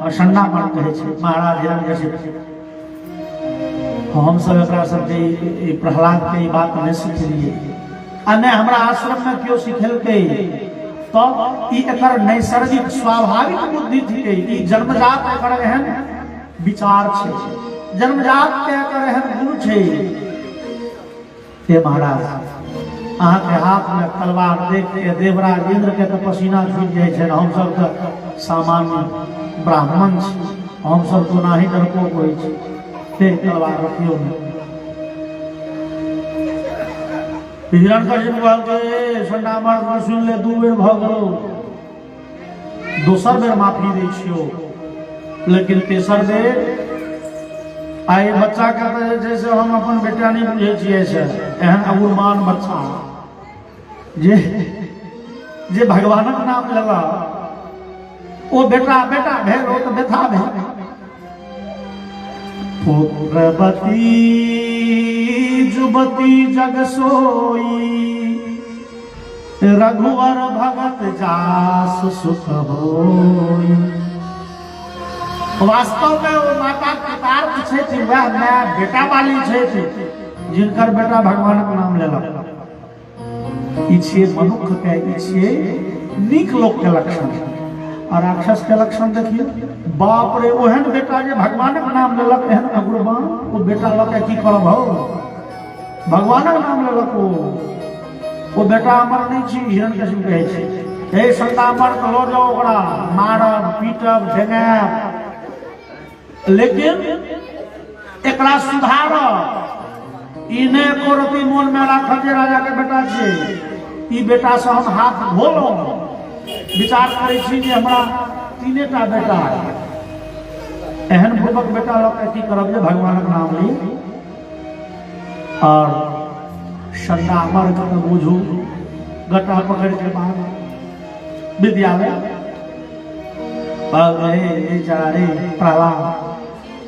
और संदामर कहे छे महाराज हिरण्यकशिप हम सब एकरा सबके प्रहलाद के बात नहीं सीखलिए आ ने हमरा आश्रम में क्यों सिखेलकै तो ई एकर नैसर्गिक स्वाभाविक बुद्धि थी। ई जन्मजात एकर एहन विचार छे, जन्मजात के एकर एहन गुण छे हे महाराज अहाँ के हाथ में तलवार देख के देवराज इंद्र के तो पसीना छूट जाए छे, हम सब तो सामान्य ब्राह्मण छी, हम सब तो ना ही डरपोक होई छी, ते तलवार रखियो नहीं। हिरण्यकशिपु कहलकै संडा मार सुन ले, 2 बेर भ गेलो, दोसर बेर माफी दै छियो, लेकिन तेसर बेर आइ बच्चा के जैसे हम अपन बेटा नहीं बुझे छियै से एहन अगुमान बच्चा जे भगवानक नाम लेला ओ बेटा बेटा भेल, ओ तो बेथा भेल। पुत्रवती जुबती जग सोई, रघुवर भगत जास सुख होई। वास्तव में वो माता कृतार्थ छे, वह मैं बेटा वाली छे जिनकर बेटा भगवान के नाम लेलक। ई छियै मनुष्य के, ई छियै नीक लोक के लक्षण। और राक्षस के लक्षण देखिए, बाप रे ओहन बेटा जे भगवान के नाम लेलक, एहन अग्रवान वो बेटा लके की करब हो, भगवान के नाम लेलक वो बेटा अमर नहीं छी। हिरण्यकशिपु कहै छै हे संता अमर तो लो जाओ, ओकरा मारब पीटब ढेंगाब, लेकिन एकरा सुधार ई ने कोरती मोन में राखब जे राजा के बेटा छै, ई बेटा से हम हाथ धोलो। विचार करै छी जे हमरा 3टा बेटा एहन पूर्वक बेटा लऽ की करब जे भगवान के नाम ली। और संडा अमर के तो बुझू, गटा पकड़ के बाद विद्यालय प्रहलाद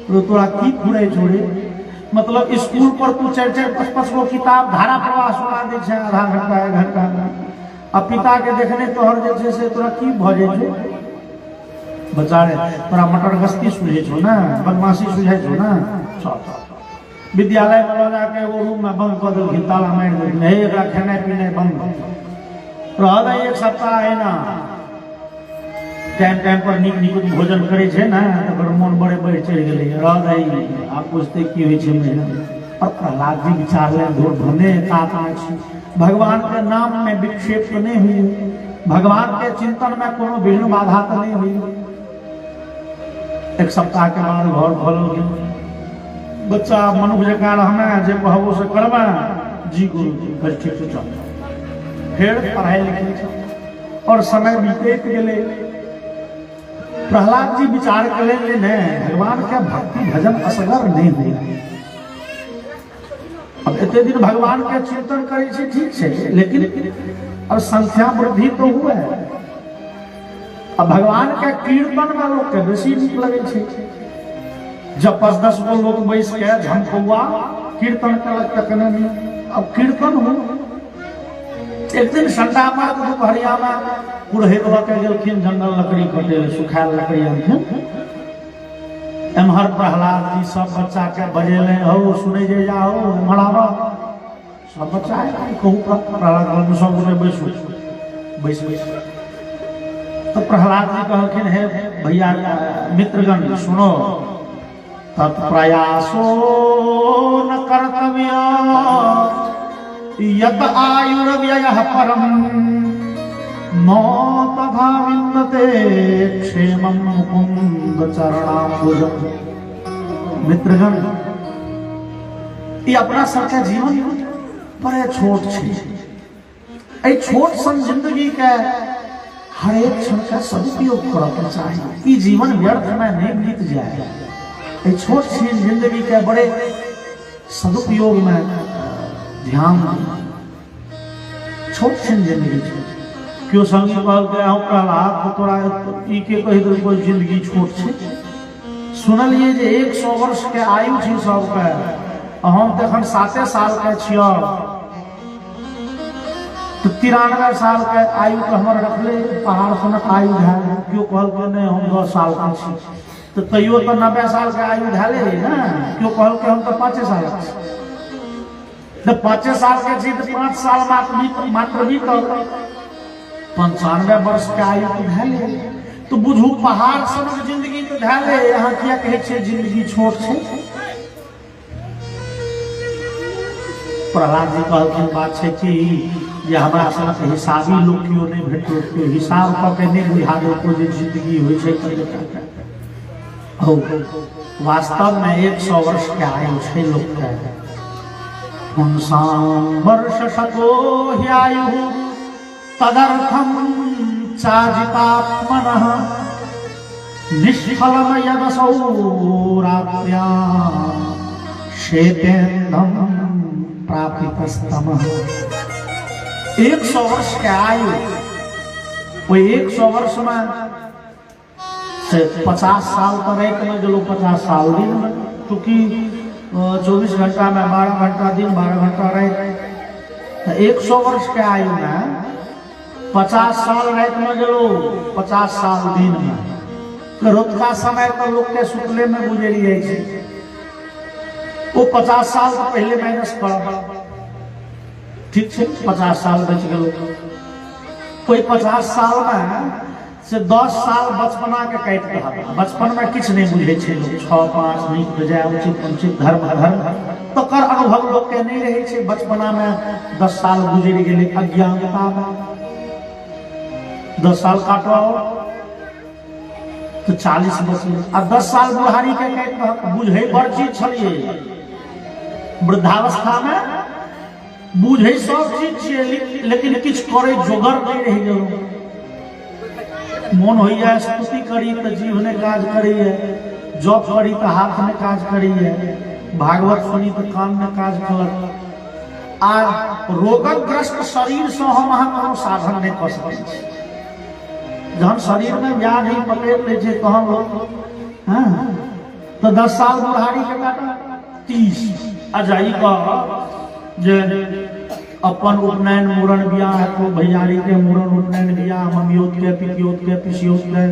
तो तोरा की फुरे छोड़े, मतलब स्कूल पर तू 4-5 गो किताब धारा प्रवाह सुना दे छे, आधा घंटा 1 घंटा में, अब पिता के देखने तोहर जे छे से तोरा की भ जाय छो, बच्चा रे तोरा मटर गस्ती सुझे छो ना, बदमाशी सुझे छो ना। विद्यालय में जाके वो रूम में बंद कर दो, ताला मार दो, हे एकरा खेनाइ पिनाइ बंद रह। 1 सप्ताह है ना, टाइम पर निक भोजन करे छे ना, तो मन बड़े बड़े चढ़ गए रह। आप पूछते की होइ छे में, और प्रहलाद जी विचार ले दूर भने भगवान के नाम में विक्षेप तो नहीं हुई, भगवान के चिंतन में कोनो विघ्न बाधा तो नहीं हुई। 1 सप्ताह के बाद घर खोल गया, बच्चा मनुष्य जका रहना जे कहबो से करबा, जी गुरु जी बस ठीक से चल। फिर पढ़ाई लिखाई और समय बीत गेले। प्रहलाद जी विचार करे ने भगवान के भक्ति भजन असगर नहीं हुआ। अब इतने दिन भगवान के चिंतन करे छे, ठीक है, लेकिन और संख्या वृद्धि तो हुआ है। अब भगवान के कीर्तन में लोग के बेसी नीक लगे छे। जब 10 गो लोग बैस के झमकौआ कीर्तन करक तकने अब कीर्तन हो। एक दिन संडा मार के दोपहरिया में पुरहित के गेलखिन जंगल लकड़ी कटे, सुखायल लकड़ी आनथिन। एम्हर प्रहलाद जी सब बच्चा के बजेले, हो सुने जे जाओ मरावा सब बच्चा कहू प्रहलाद सब गोटे बैस तो प्रहलाद जी कहलखिन, हे भैया मित्रगण सुनो, तत्प्रयासो न कर्तव्य यत आयुर्व्ययः परम नो तथा विन्दते क्षेमं मुकुंद चरणाम्बुजम्। मित्रगण, ये अपना सबके जीवन बड़े छोट छे। छोट सन जिंदगी के हर एक क्षण का सदुपयोग करना चाहिए, ई जीवन व्यर्थ में नहीं बीत जाए। छोट सी जिंदगी के बड़े सदुपयोग में ध्यान, छोट सी जिंदगी क्यों संगी कहल के हम प्रहलाद तोरा ई के कहि दो कोई जिंदगी छोट छे। सुनलिए जे 100 वर्ष के आयु छी सबके, हम तो एखन 7 साल के छियो, तो 93 साल के आयु के हमर रखले पहाड़ सनक आयु है। क्यों कहल के नहीं हम 10 साल के छी, तो तैयो तो 90 साल के आयु ढाले है ना। क्यों कहल के हम तो 5 साल के, तो 5 साल के छी तो 5 साल मात्र भी तो 95 वर्ष के आयु तो ढाले। तो बुझू पहाड़ सनक जिंदगी तो ढाले, यहाँ क्या कहे छे जिंदगी छोट छे। प्रहलाद जी कहलखिन बात है कि जे हमरा साथ हिसाबी लोग क्यों नहीं भेटो, क्यों हिसाब कऽ के नहीं बुझा दो जे जिंदगी होइ छै कते हो। वास्तव में 100 वर्ष के आयु है लोग के। पुंसां वर्ष शतो ह्यायु तदर्थम चाजितात्मनः निष्फलम यदसौ रात्र्या शेतेन्दं प्रापितस्तमः। 100 वर्ष के आयु, वो 100 वर्ष में से 50 साल तो रात में जो 50 साल दिन में, क्योंकि 24 घंटा में 12 घंटा दिन 12 घंटा रात, तो 100 वर्ष के आयु में 50 साल रात में जो 50 साल दिन में, तो रात का समय तो लोग के सुतले में गुजरी जाए, वो 50 साल तो पहले माइनस कर, ठीक है 50 साल बच गए। कोई 50 साल में से 10 साल बचपना के काट रहा, बचपन में किछ नहीं बुझे छे लोग, 6-5 नीक बजाय उचित अनुचित धर्म अधर्म तो कर अनुभव लोग के नहीं रहे छे। बचपना में 10 साल गुजर गेले अज्ञानता में, 10 साल काटो तो 40 बचल, आ 10 साल बुढ़ारी के काट रहा, बुझे बड़ चीज छलिए। वृद्धावस्था में बुझे सब चीज छे, लेकिन किछ करे जोगर नहीं रह गेलो। मन हो जाए स्तुति करी तो जीव ने काज करी है, जप करी तो हाथ में काज करी है, भागवत सुनी तो कान में काज कर। आ रोगग्रस्त शरीर से हम अहाँ कोनो साधन नहीं कर सकते। जहन शरीर में व्याधि पकड़ ले छे तहन लोग हाँ तो 10 साल बुढ़ारी के काटा 30 अजाई का जे अपन उपनयन मूरण बियाह है तो भैयारी के मूरण उपनयन बियाह, मम्मियोत के पितियोत के पिसियोत के,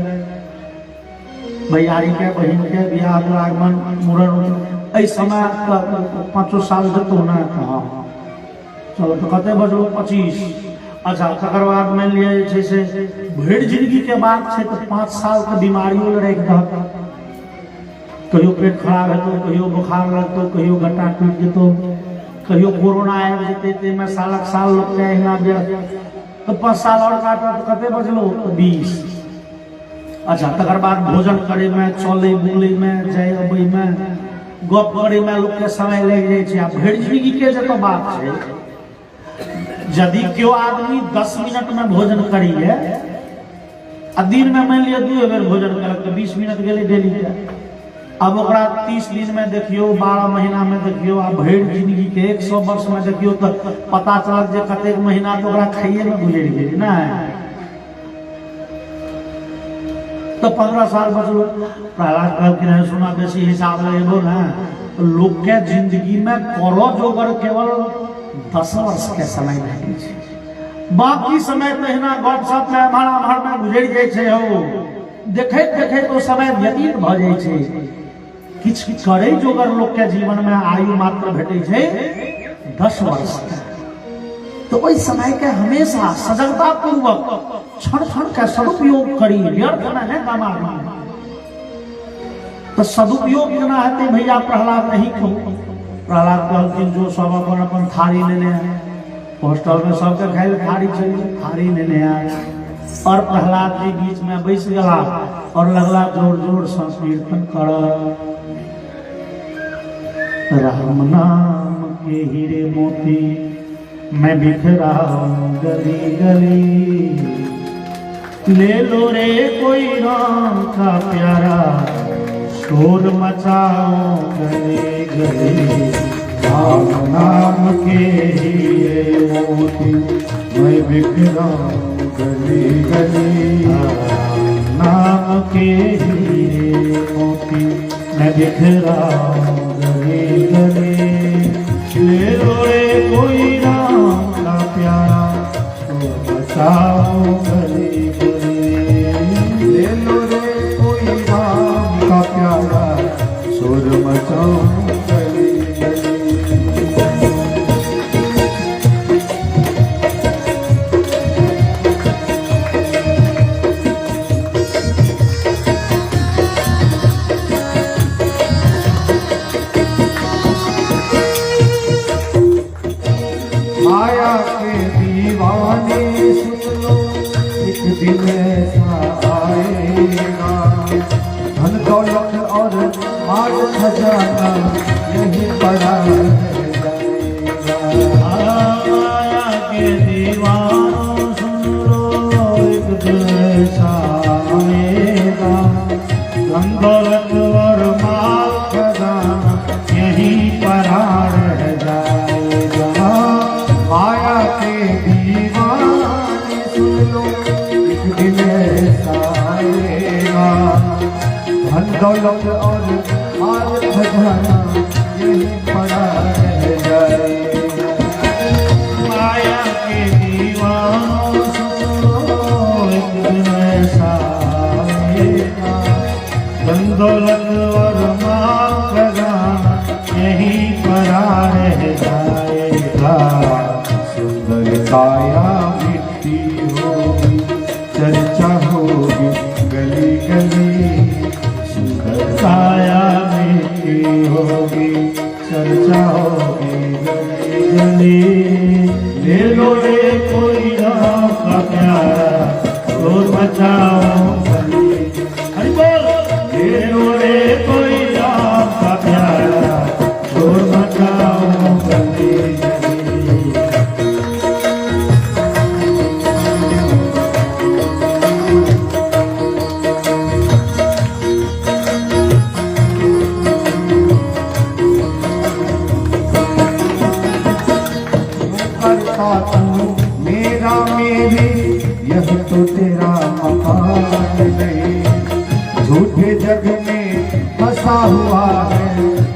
भैयारी के बहन के बियाह दुरागमन मूरण, ऐ समय 5 साल जतो ना कहा चलो तो कते बजलो 25। अच्छा तकर बाद मान लिया जैसे भीड़ जिंदगी के बाद से तो 5 साल के बीमारियों लड़े रहता, कहियो पेट खराब है तो कहियो बुखार लगतो, कहियो गट्टा टूट जतो, कहियो कोरोना आबि जेते ते में सालक साल लोग के अहिना तो 5 साल और काटो तो कते बचलो तो 20। अच्छा तकर बाद भोजन करे में, चले बुले में, जाय अबै में, गप करे में लोग के समय लग जाय छै। आ भीड़ जिंदगी के जतो बात छै, यदि क्यों आदमी 10 मिनट में भोजन करिए आ दिन में मान लिया 2 बेर भोजन करक तो 20 मिनट गेले डेली के। अब ओकरा 30 दिन में देखियो, 12 महीना में देखियो, आ भीड़ जिंदगी के 100 वर्ष में देखियो तो पता चलत जे कतेक महीना तो ओकरा खाइए में गुजर गेल ना, तो 15 साल बचलो। प्रहलाद कहलखिन सुना बेसी हिसाब लगेबो ना तो लोग के जिंदगी में करो जोगर केवल 10 वर्ष के समय भेटै छै, बाकी समय तो एहना गपशप में मारा में गुजर जाय छै। हो देखैत देखैत तो समय व्यतीत भ जाय छै। किछ करे जोगर लोग के जीवन में आयु मात्र भेटै छै 10 वर्ष के। तो ओहि समय के हमेशा सजगता पूर्वक क्षण क्षण का सदुपयोग करी, व्यर्थ नहीं गमाबी। तो सदुपयोग केना हेतै भैया प्रहलाद नहीं कहू। प्रहलाद कहलखिन जो सब अपन अपन थारी लेने आए, हॉस्टल में सबके खाए थारी चाहिए, थारी लेने आए और प्रहलाद जी बीच में बैस गला और लगला जोर जोर से कीर्तन कर। राम नाम के हीरे मोती मैं बिखराऊं गली गली, ले लो रे कोई राम का प्यारा शोर मचाओ गली गली। राम नाम के हीरे मोती मैं बिखराऊं गली गली, नाम के हीरे मोती मैं बिखराऊं गली गली। ले लो रे कोई राम का प्यारा तो बचाओ गली गली, ले लो रे कोई राम का प्यारा सुर मचाओ गली गली। दिन ऐसा आएगा, धन दौलत और माल खजाना यही पड़ा रह जाएगा। माया के दीवानों सुन लो, एक दिन ऐसा आएगा, धन दौलत और माल खजाना यहीं पड़ा रह जाएगा। माया के दीवाने सुन लो, एक दिन ऐसा आएगा, धन दौलत और माल खजाना यही पड़ा रह जाएगा। माया के दीवानों सुन लो, एक दिन ऐसा आएगा, धन दौलत और माल खजाना यहीं पड़ा रह जाएगा। सुंदर काया मिट्टी होगी, चर्चा होगी गली गली, सुंदर काया मिट्टी होगी, चर्चा होगी गली गली। ले लो रे कोई राम का प्यारा, शोर मचाओ गली। हरि बोल। ले लो रे कोई राम का प्यारा, शोर मचाओ गली गली। करता तू मेरा मेरे, यह तो तेरा मकान नहीं, झूठे जग में फंसा हुआ है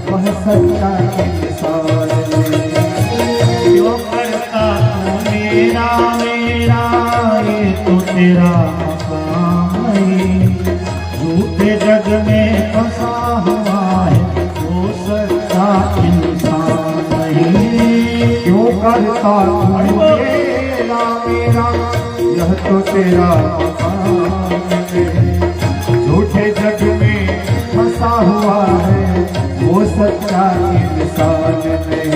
वह सच्चा इंसान नहीं। जो करता तू मेरा मेरा, ये तो तेरा मकाम है, झूठे जग में फंसा हुआ है वो सच्चा इंसान नहीं। क्यों करता तू मेरा मेरा, यह तो तेरा मकान है, झूठे जग में फंसा हुआ है वो सच्चा इंसान नहीं।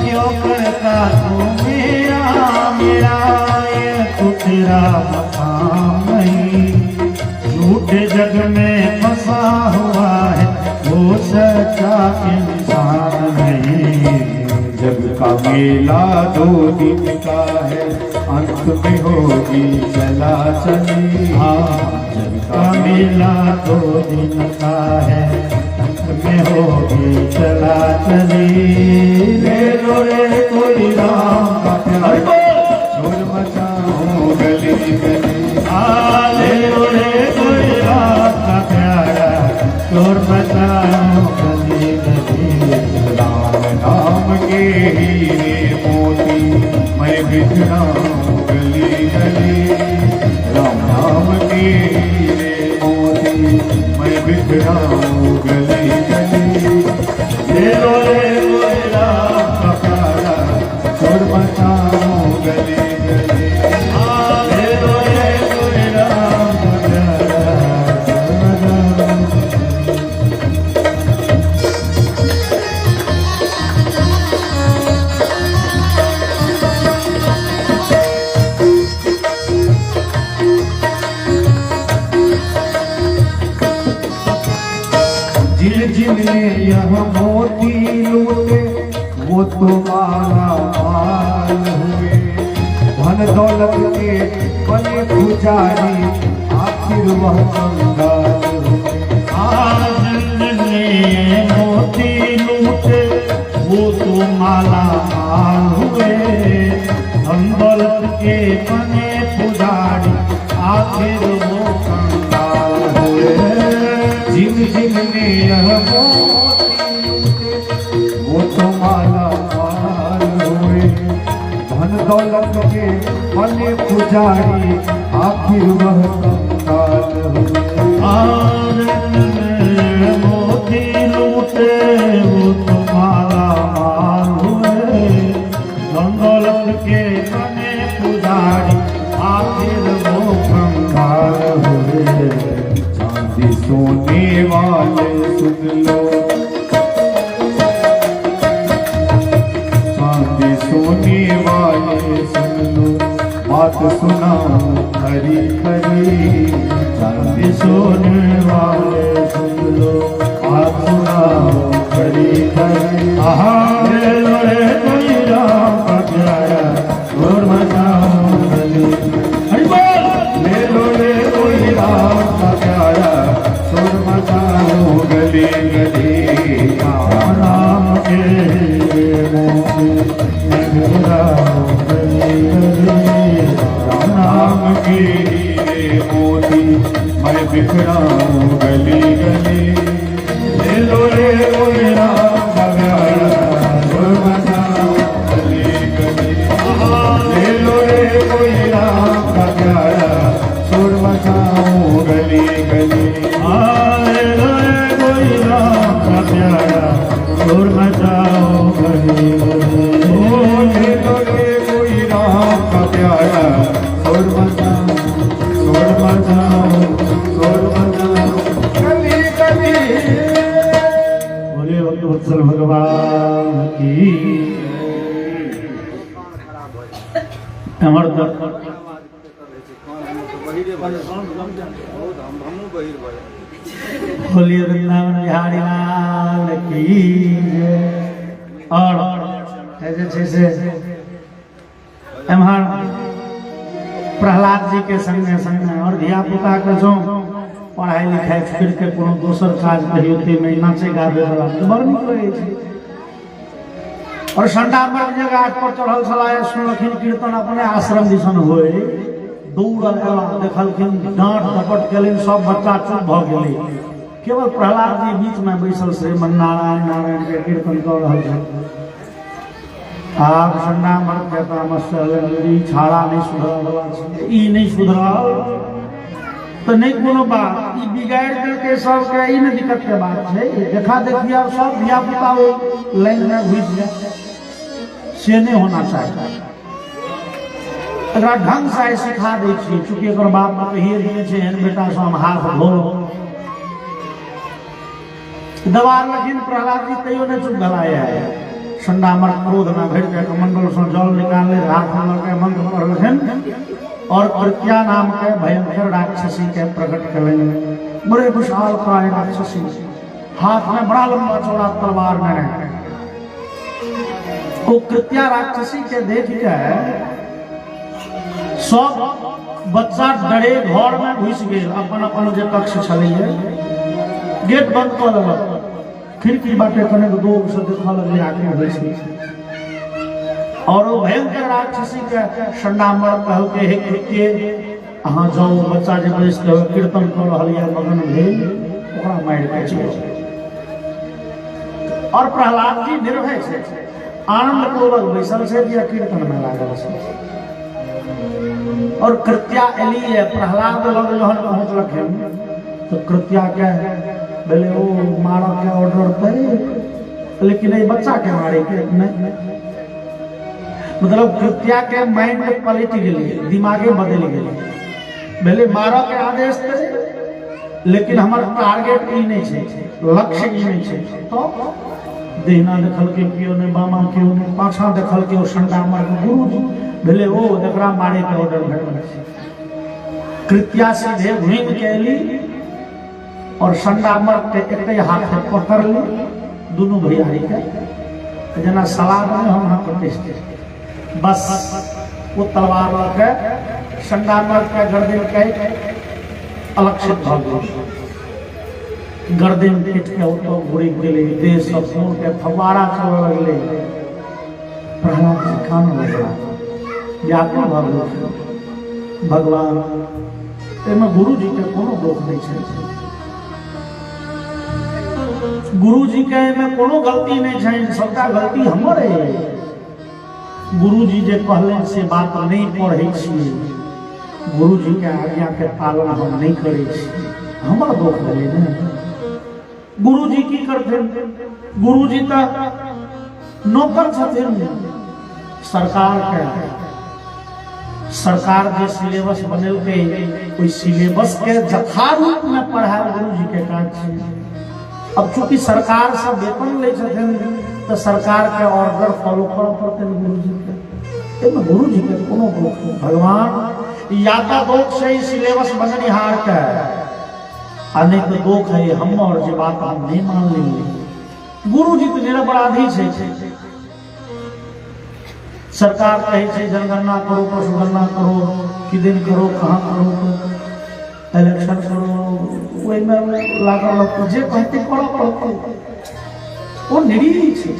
क्यों करता तू मेरा मेरा, ये तो तेरा मकाम है, झूठे जग में फंसा हुआ है वो सच्चा इंसान नहीं। जग का मेला 2 दिन का है, अंत में होगी चला चली। जग का मेला 2 दिन का है, अंत में होगी चला चली। ले लो रे कोई राम का प्यारा, शोर मचाओ गली गली। ले लो रे कोई राम का प्यारा, शोर मचाओ गली गली। राम नाम के हीरे मोती मैं बिखराऊं गली गली, राम नाम के हीरे मोती मैं बिखराऊं गली गली। ले लो रे कोई राम का प्यारा, शोर मचाओ गली गली। ले लो रे कोई राम का प्यारा, जिन जिनने यह मोती लूटे वो तो माला माल हुए, धन दौलत के बने पुजारी आखिर वह कंगाल हुए। मोती लूटे वो तो माला माल हुए, धन दौलत के बने पुजारी आखिर वो कंगाल हुए। जिन जिनने यह मोती लूटे वो तो माला माल हुए, धन दौलत के बने पुजारी आखिर वह कंगाल हुए। मोती लूटे वो तो माला माल हुए, धन दौलत के बने पुजारी आखिर वो कंगाल हुए। चांदी सोने वाले सुन लो, चांदी सोने वाले सुन लो, बात सुनाऊं हर खरी खरी चांदी सोने वाले सुन लो आप सुनाओ खरी खरी आहा ले लो रे कोई राम का प्यारा और मचाओ गली हरि बोल ले लो रे कोई राम का प्यारा और मचाओ गली गली राम नाम के राम नाम के मोती मैं बिखराऊं गली गली ले लो रे कोई राम का प्यारा और मचाओ गली गली ले लो रे कोई राम का प्यारा सुर मचाओ गली गली ले लो रे कोई राम का प्यारा सुर मचाओ गली गली ले लो रे कोई राम का प्यारा सुर मचाओ गली गली बोले वत्सल भगवान की अमर बोलिए वृंदावन बिहारी लाल की और ऐसे एम्हर प्रहलाद जी के संगे संगे और धिया पुता के जो पढ़ाई लिखाई फिर के कोनो दोसर काज कहियो में नाचे गाबे वाला बड़ नीक रहै छै और संडामर जगह पर चढ़ल छलाए सुनलखिन कीर्तन अपने आश्रम दिसन होय दौड़ल एला देखलखिन डांट डपट केलिन सब बच्चा चुप भ गेलै केवल प्रहलाद जी बीच में बैसल श्रीमन नारायण नारायण के कीर्तन कर रहल छथि आप संडामर के तामसली छाड़ा नहीं सुधरल वाला छै ई नहीं सुधरल तो नहीं कोनो बात ई बिगाड़ के सब के ई नहीं दिक्कत के बात छै देखा देखिए सब धिया पुता वो लाइन में घुस जाए से नहीं होना चाहिए एकरा ढंग से सिखा दै छी चूंकि एकर बाप कहिए दिने छै एहन बेटा से हम हाथ धो दबार लगिन प्रहलाद जी तैयो नहीं चुप भलाया संडामर क्रोध में भर के कमंडल से जल निकालने हाथ में लगे मंत्र पढ़लखिन और प्रज्ञा नाम के भयंकर राक्षसी के प्रकट करें बड़े विशाल काय राक्षसी हाथ में बड़ा लंबा चौड़ा तलवार में वो कृत्या राक्षसी के देख के सब बच्चा डरे घर में घुस गए अपन अपन जे कक्ष छलिए गेट बंद कर देलक खिड़की बाटे कने दो से देखा लगे आगे घुस गए और वो भयंकर राक्षसी के संडामर कहल के हे कृत्य अहाँ जाओ बच्चा जे बैस के कीर्तन कर रहल है मगन भेल ओकरा मार के चले और प्रहलाद जी निर्भय छे आनंद पूर्वक बैसल से दिया कीर्तन में लागल छे और कृत्या एली है प्रहलाद लग जहन पहुंचलखिन तो कृत्या के बोले ओ मारा के ऑर्डर पे लेकिन ये बच्चा के मारे के नहीं मतलब कृत्या के माइंड पलट गई दिमागे बदल गई बोले मारा के आदेश थे लेकिन हमार टारगेट ई नहीं छे लक्ष्य ई नहीं छे तो देहना देखल के कियो ने बामा कियो ने पाछा देखल के ओ संडामर गुरु भले ओ एकरा मारे के ऑर्डर भेटल कृत्या सीधे घूम के एली और संडामर के एकटे हाथ से पकड़ ली दोनों भैयारी के जना सलाद में हम हाथ टेस्ट बस वो तलवार लेके संडामर के गर्दन के अलक्षित भाग गई गर्दन पीट के तो घुरी गेले देह सब खून के फवारा चल लगले प्रहलाद जी कान लगा व्याकुल भऽ गेल भगवान एमे गुरु जी के कोनो दोष नहीं छै गुरु जी के में कोनो गलती नहीं छै सबका गलती हमर है गुरु जी जे कहले से बात नहीं पढ़े छी गुरु जी के आज्ञा के पालन हम नहीं करे छी हमर दोष भेलै ने गुरु जी की करते गुरु जी तो नौकर छथिन सरकार के सरकार जे सिलेबस बनेलकै ओई सिलेबस के यथारूप में पढ़ाए गुरु जी के काज छै अब चूंकि सरकार से वेतन ले छथिन तो सरकार के ऑर्डर फॉलो करऽ पड़तै गुरु जी के एमे गुरु जी के कोनो भगवान या तो दोख से ही सिलेबस बननिहार के अनेक दोख है हम और जे बात हम नहीं मान लेंगे। गुरु जी तो निरपराधी छे। सरकार कहे छे जनगणना करो, पशुगणना करो, कि दिन करो, कहाँ करो, इलेक्शन करो, वही में लागल लोग जे कहते करो पड़ते वो निरीह छे।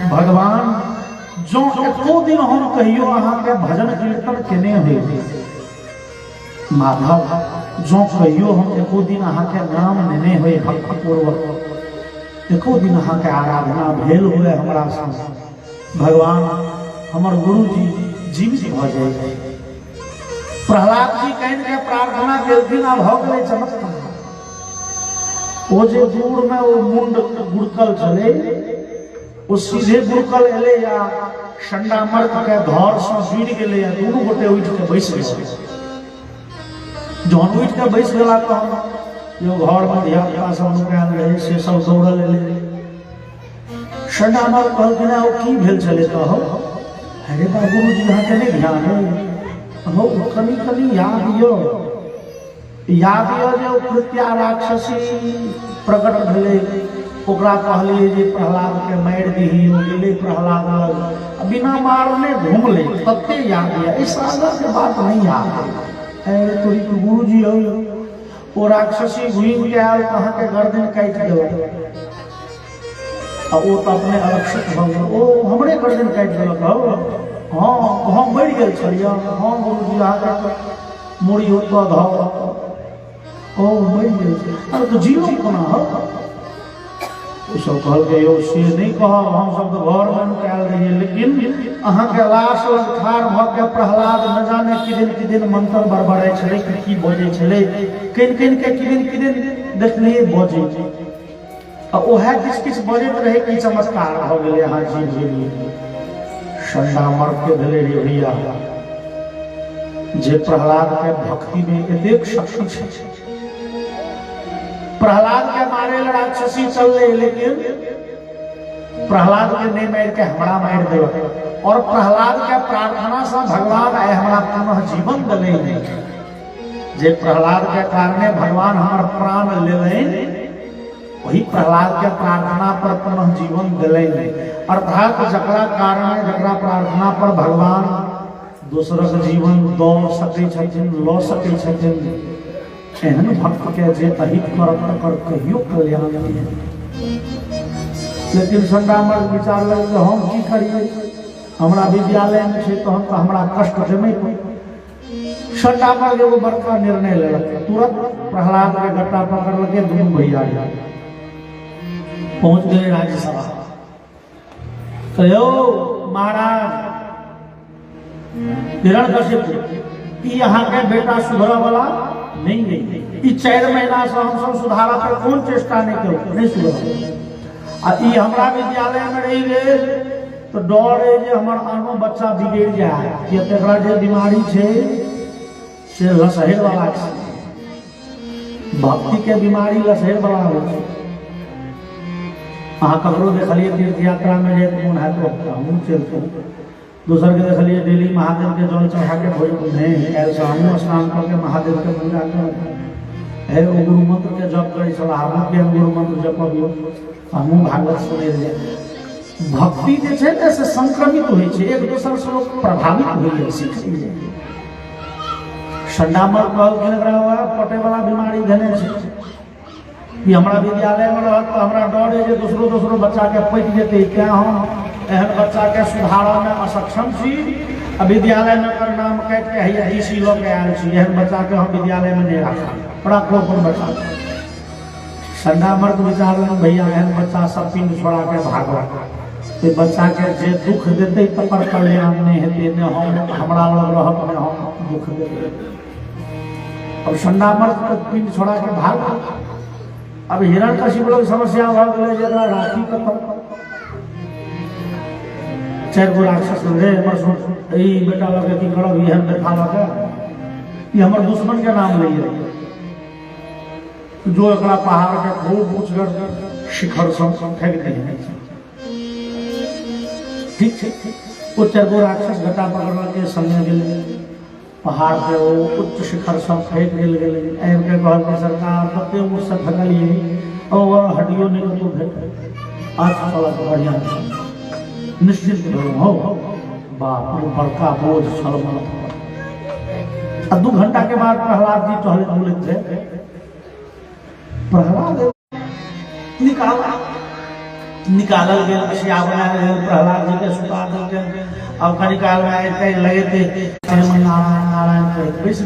भगवान जो एको दिन हम कहियो अहाँ के भजन कीर्तन केने हुए माधव, जो कहियो हम एको दिन अहाँ के नाम लेने हुए भक्ति पूर्वक, एको दिन अहाँ के आराधना भेल हुए हमरा संग, भगवान हमर गुरु जी जीवित भ जाए। प्रहलाद जी कहीं के प्रार्थना केलखिन आ भ गेलै चमत्कार। ओ जे दूर में वो मुंड गुड़कल चले, वो सीधे गुड़कल एले या शंडा मर्द के धौर से गिर गेले या दोनों गोटे उठ के बैस गए। जौन उठ के बैस गेला तो जो घर में धिया पुता सब नुकायल रहे से सब दौड़ल एले। शंडा मर्द कहलखिन ओ की भेल चले तो हो, अरे बा गुरु जी यहाँ के नहीं ध्यान है हो, कनी कनी याद यो जे कृत्या राक्षसी प्रकट भेले, ओकरा कहलिए जे प्रहलाद के मार दही, हो गेले प्रहलाद लग बिना मारने घूम ले, तत्ते याद है। इस आगा के बात नहीं याद है। अरे तोरी गुरु जी हो, वो राक्षसी घूम के आयल कहाँ के गर्दन काट देलक, वो तो अपने अलक्षित भ गेल, ओ हमरे गर्दन काट देलक हो। हाँ हम मर गेल छलिए, हाँ गुरु जी अहाँके मुड़ी ओतऽ धऽ, ओ मर गेल। अरे तो जीरो कोना हो, सब कहल के यो से नहीं कहब, हम सब तो घर में नुकायल रहिए, लेकिन अहाँ के लाश लग ठाढ़ भ के प्रहलाद न जाने किदिन मंत्र बड़बड़ाय छले, की बजे छले, किन के किदिन देखलिए बजे, आ ओहे किछ बजैत रहे कि चमत्कार भ गेलै अहाँ जीव गेलिए। शंडा मर्द के भेले रे भैया, जे प्रहलाद के भक्ति में एतेक शक्ति छै। प्रहलाद के मारे राक्षसी चल रहे, लेकिन प्रहलाद के नहीं मार के हमरा मार देलक, और प्रहलाद के प्रार्थना से भगवान आए हमरा पुनः जीवन दिले। जे प्रहलाद के कारणे भगवान हमर प्राण लेलैन, वही प्रहलाद के प्रार्थना पर पुनः जीवन दिले। अर्थात जकरा कारणे जकरा प्रार्थना पर भगवान दूसरक जीवन दऽ सकै छथिन, लऽ सकै छथिन, एहन भक्त के जे अहित करत कर कहियो कल्याण नहीं। लेकिन शंडा मर्द विचार लगे तो हम की करिए, हमरा विद्यालय में छे तो हम तो हमरा कष्ट देमे पड़े। शंडा मर्द एगो बड़का निर्णय लेलक, तुरंत प्रहलाद के गट्टा पकड़ लगे, दुनू भैया पहुंच गए राज्यसभा। कहो महाराज हिरण्यकशिपु, यहाँ के बेटा सुधरा वाला नहीं, 4 महीना से हम सब सुधारा पर कौन चेष्टा नहीं करो, नहीं सुधरा। आ हमरा विद्यालय में रही गए तो डर है जे हमर आनो बच्चा बिगड़ जाए, कि तकरा जे बीमारी छे से लसहर वाला छे, भक्ति के बीमारी लसहर वाला हो छे। अहाँ ककरो देखलिए तीर्थ यात्रा में जे कोन है तो हमहूँ चलते, दूसर के देखलिए डेली महादेव के जल चढ़ा के भोजन नहीं ऐसे हमहूँ स्नान करके महादेव के पूजा कर है, वो गुरु मंत्र के जप करे चला, हमहूँ के गुरु मंत्र जपबियो, हमहूँ भागवत सुने रहिए। भक्ति जे छै ने से संक्रमित होइ छै, एक दोसर से लोग प्रभावित होइए, सीखिए। शंडा मर्द कहल पटे वाला बीमारी धने छै, कि हमरा विद्यालय में रहत तो हमरा डर है जे दूसरो बच्चा के पटि जेतै, क्या हम एहन बच्चा के सुधारऽ में असक्षम छी, आ विद्यालय में कर नाम काटि के हैया डीसी लऽ के आयल छी, एहन बच्चा के हम विद्यालय में नहीं राखब, बड़ा कोन बच्चा। शंडा मर्द विचार भैया एहन बच्चा सब पिंड छोड़ा के भागो, तो बच्चा के जे दुख देते तकर कल्याण नहीं हेतै, ने हम हमरा लग रहत ने हम दुख देबै। अब शंडा मर्द पिंड छोड़ा के भाग। अब हिरण्यकशिपु लोग समस्या भ गेलै, जकरा राखी कतऽ 4 गो राक्षस रे हमर सुन ई बेटा लग की करब, एहन देखा लग ई हमर दुश्मन के नाम लइए, जो एकरा पहाड़ के खूब ऊंचगर शिखर सब फेंक दे। ठीक छै, वो 4 गो राक्षस घटा पकड़ के संगे गेलै, पहाड़ पे वो उच्च शिखर सब फेंक दिल गेल आबि के कहल कि सरकार कते मुझसे थकलिए और हड्डियों नहीं तो भेट आज चलत बढ़िया निश्चिंत भेलहुँ हो बाप रे बड़का बोझ छल मन पर। 2 घंटा के बाद प्रहलाद जी टहलैत बुलैत थे। प्रहलाद निकालल गेल असिया बनायल गेल प्रहलाद जी के सुता देलकै। अब कनी काल में लगे थे नारायण नारायण करैत बैस